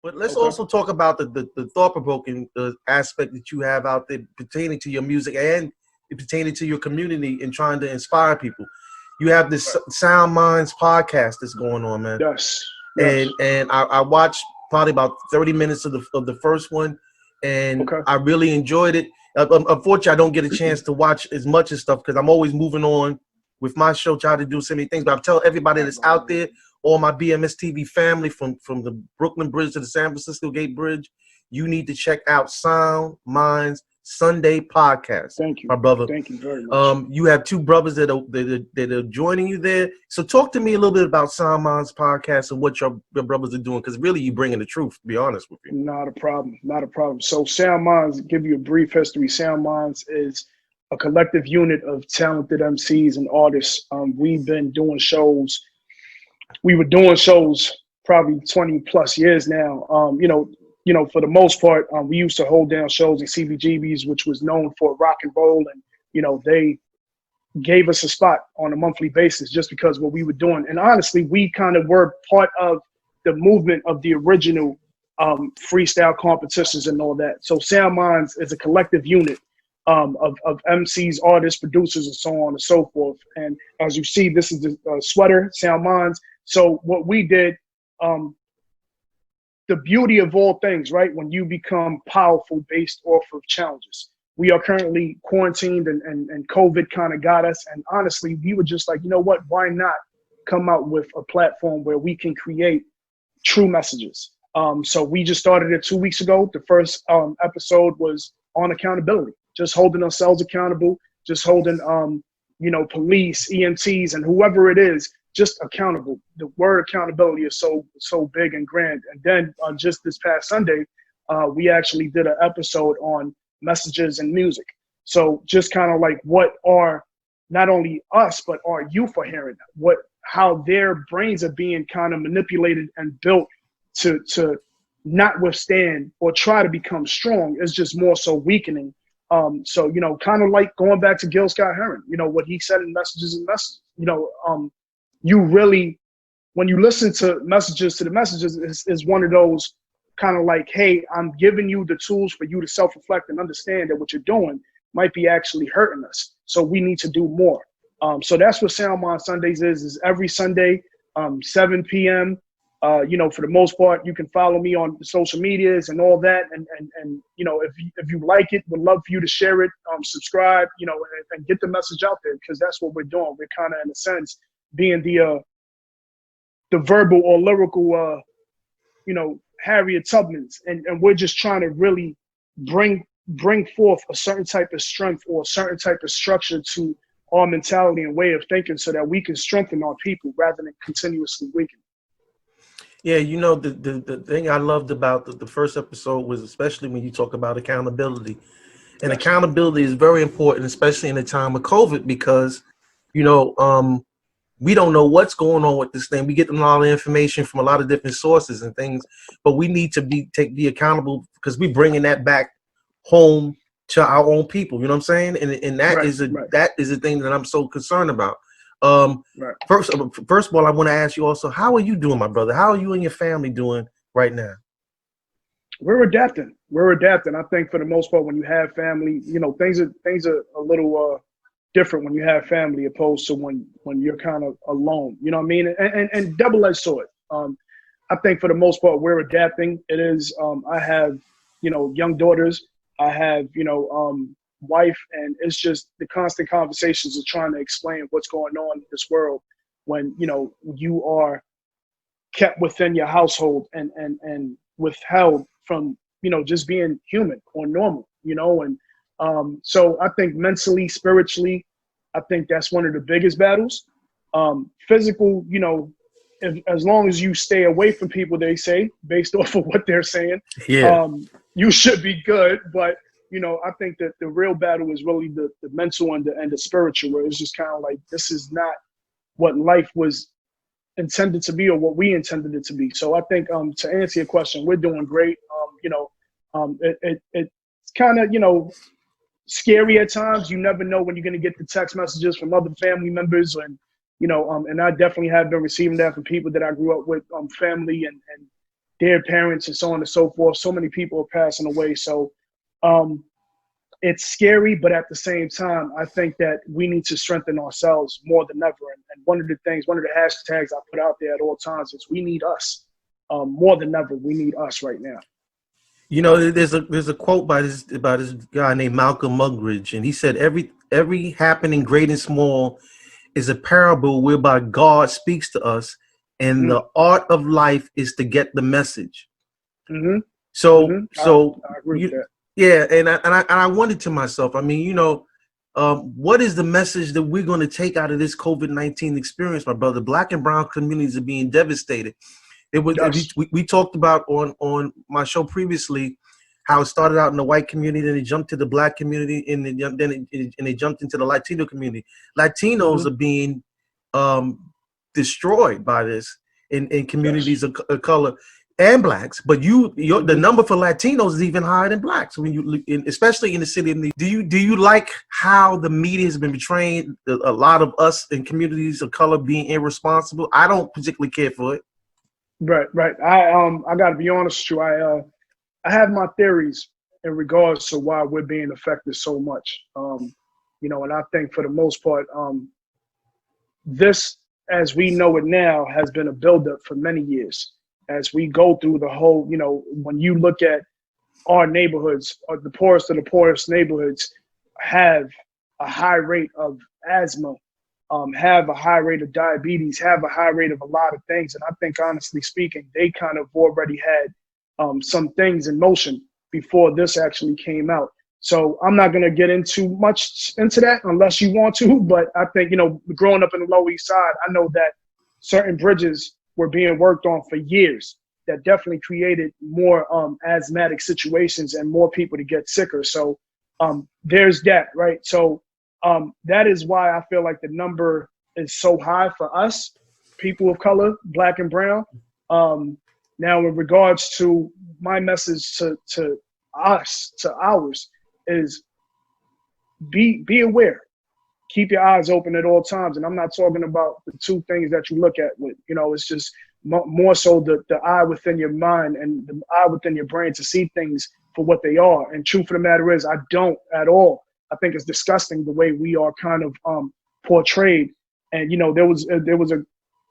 But let's Okay. also talk about the thought-provoking aspect that you have out there pertaining to your music and pertaining to your community and trying to inspire people. You have this Sound Minds podcast that's going on, man. Yes. Yes. And I watched probably about 30 minutes of the first one, and Okay. I really enjoyed it. Unfortunately, I don't get a chance to watch as much as stuff because I'm always moving on with my show, trying to do so many things. But I tell everybody that's out there, all my bmstv family from the Brooklyn Bridge to the San Francisco Gate Bridge, you need to check out Sound Minds Sunday podcast, Thank you. my brother. Thank you very much. You have two brothers that are joining you there. So talk to me a little bit about Sound Minds podcast and what your brothers are doing, because really you bringing the truth, to be honest with you. Not a problem. Not a problem. So Sound Minds, give you a brief history. Sound Minds is a collective unit of talented MCs and artists. We've been doing shows. We were doing shows probably 20 plus years now. For the most part, we used to hold down shows in CBGB's, which was known for rock and roll. And, they gave us a spot on a monthly basis just because of what we were doing. And honestly, we kind of were part of the movement of the original freestyle competitions and all that. So Sound Minds is a collective unit of MCs, artists, producers, and so on and so forth. And as you see, this is the sweater, Sound Minds. So what we did, the beauty of all things, right? When you become powerful based off of challenges. We are currently quarantined and COVID kind of got us. And honestly, we were just like, you know what, why not come out with a platform where we can create true messages? So we just started it 2 weeks ago. The first episode was on accountability, just holding ourselves accountable, just holding, police, EMTs, and whoever it is, just accountable. The word accountability is so big and grand. And then just this past Sunday, we actually did an episode on messages and music. So just kind of like what are not only us, but our youth are hearing how their brains are being kind of manipulated and built to not withstand or try to become strong. Is just more so weakening. So, kind of like going back to Gil Scott-Heron, what he said in Messages and Messages, you really, when you listen to messages is one of those kind of like, hey, I'm giving you the tools for you to self-reflect and understand that what you're doing might be actually hurting us. So we need to do more. So that's what Sound Mind Sundays is every Sunday, 7 p.m. For the most part, you can follow me on the social medias and all that. And if you like it, would love for you to share it, subscribe, and get the message out there, because that's what we're doing. We're kind of, in a sense, being the verbal or lyrical, Harriet Tubmans, and we're just trying to really bring forth a certain type of strength or a certain type of structure to our mentality and way of thinking, so that we can strengthen our people rather than continuously weaken. Yeah, the thing I loved about the first episode was especially when you talk about accountability. And Yes. accountability is very important, especially in the time of COVID, because, we don't know what's going on with this thing. We get a lot of information from a lot of different sources and things, but we need to be accountable, because we're bringing that back home to our own people. You know what I'm saying? And that is that is the thing that I'm so concerned about. First of all, I want to ask you also, how are you doing, my brother? How are you and your family doing right now? We're adapting. I think for the most part, when you have family, things are a little different when you have family opposed to when you're kind of alone. You know what I mean? And double-edged sword. I think for the most part, we're adapting. It is. I have, young daughters. I have, wife, and it's just the constant conversations of trying to explain what's going on in this world when, you are kept within your household and withheld from, just being human or normal, and so I think mentally, spiritually, I think that's one of the biggest battles. Physical, as long as you stay away from people, they say, based off of what they're saying, you should be good. But, I think that the real battle is really the mental and the spiritual, where it's just kind of like, this is not what life was intended to be or what we intended it to be. So I think to answer your question, we're doing great. It's kind of, scary at times. You never know when you're going to get the text messages from other family members, and I definitely have been receiving that from people that I grew up with, family and their parents and so on and so forth. So many people are passing away. So it's scary, but at the same time, I think that we need to strengthen ourselves more than ever. And one of the hashtags I put out there at all times is we need us. More than ever, we need us right now. You know, there's a quote by this guy named Malcolm Muggeridge, and he said every happening, great and small, is a parable whereby God speaks to us, and the art of life is to get the message. Mm-hmm. So I agree with that. Yeah, and I wondered to myself, I mean, what is the message that we're going to take out of this COVID-19 experience, my brother? Black and brown communities are being devastated. It was Yes. we talked about on my show previously how it started out in the white community, then it jumped to the black community, and then it jumped into the Latino community. Latinos are being destroyed by this in communities of color and blacks. But the number for Latinos is even higher than blacks. When especially in the city, do you like how the media has been portraying a lot of us in communities of color being irresponsible? I don't particularly care for it. Right. I got to be honest with you. I have my theories in regards to why we're being affected so much. And I think for the most part, this, as we know it now, has been a buildup for many years. As we go through the whole, when you look at our neighborhoods, or the poorest of the poorest neighborhoods have a high rate of asthma, have a high rate of diabetes, have a high rate of a lot of things. And I think, honestly speaking, they kind of already had some things in motion before this actually came out. So I'm not going to get into much into that unless you want to. But I think, growing up in the Lower East Side, I know that certain bridges were being worked on for years that definitely created more asthmatic situations and more people to get sicker. So there's that, right? So that is why I feel like the number is so high for us, people of color, black and brown. Now, in regards to my message to ours, is be aware. Keep your eyes open at all times. And I'm not talking about the two things that you look at with, it's just more so the eye within your mind and the eye within your brain to see things for what they are. And truth of the matter is, I don't at all. I think it's disgusting the way we are kind of portrayed. And, there was a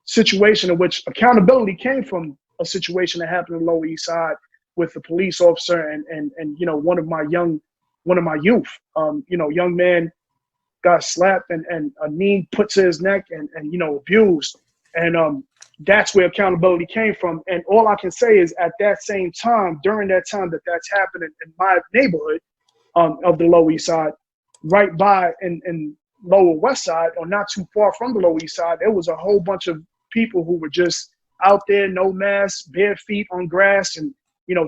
situation in which accountability came from a situation that happened in the Lower East Side with a police officer and one of my youth, young man got slapped and a knee put to his neck and abused. And that's where accountability came from. And all I can say is at that same time, during that time that's happening in my neighborhood of the Lower East Side, right by in Lower West Side, or not too far from the Lower East Side, there was a whole bunch of people who were just out there, no masks, bare feet on grass, and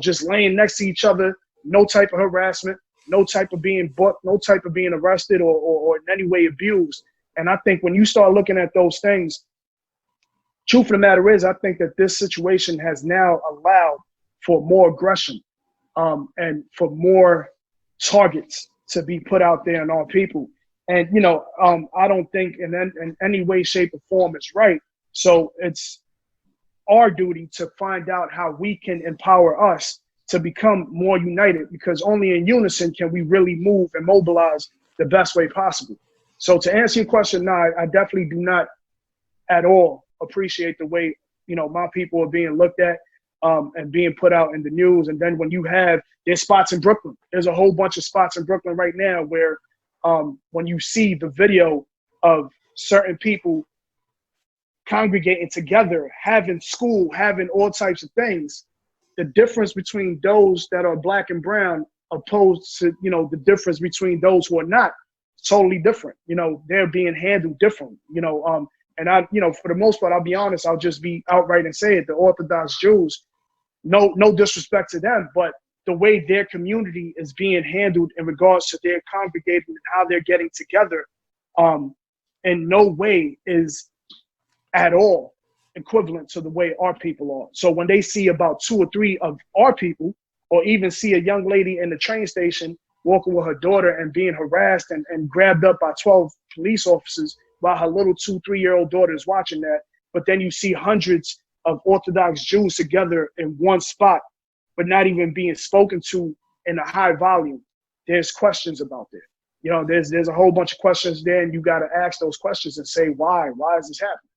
just laying next to each other, no type of harassment, no type of being booked, no type of being arrested or in any way abused. And I think when you start looking at those things, truth of the matter is, I think that this situation has now allowed for more aggression and for more targets to be put out there on our people. And, I don't think in any way, shape, or form it's right. So it's our duty to find out how we can empower us to become more united, because only in unison can we really move and mobilize the best way possible. So to answer your question, no, I definitely do not at all appreciate the way, my people are being looked at and being put out in the news. And then when there's spots in Brooklyn, there's a whole bunch of spots in Brooklyn right now where when you see the video of certain people congregating together, having school, having all types of things, the difference between those that are black and brown opposed to, the difference between those who are not, totally different. They're being handled differently, and I, for the most part, I'll be honest, I'll just be outright and say it. The Orthodox Jews, no disrespect to them, but the way their community is being handled in regards to their congregating and how they're getting together, in no way is at all equivalent to the way our people are. So when they see about 2 or 3 of our people, or even see a young lady in the train station walking with her daughter and being harassed and grabbed up by 12 police officers while her little 2-3-year-old daughter is watching that, but then you see hundreds of Orthodox Jews together in one spot, but not even being spoken to in a high volume, there's questions about that. You know, there's a whole bunch of questions there, and you got to ask those questions and say, why is this happening?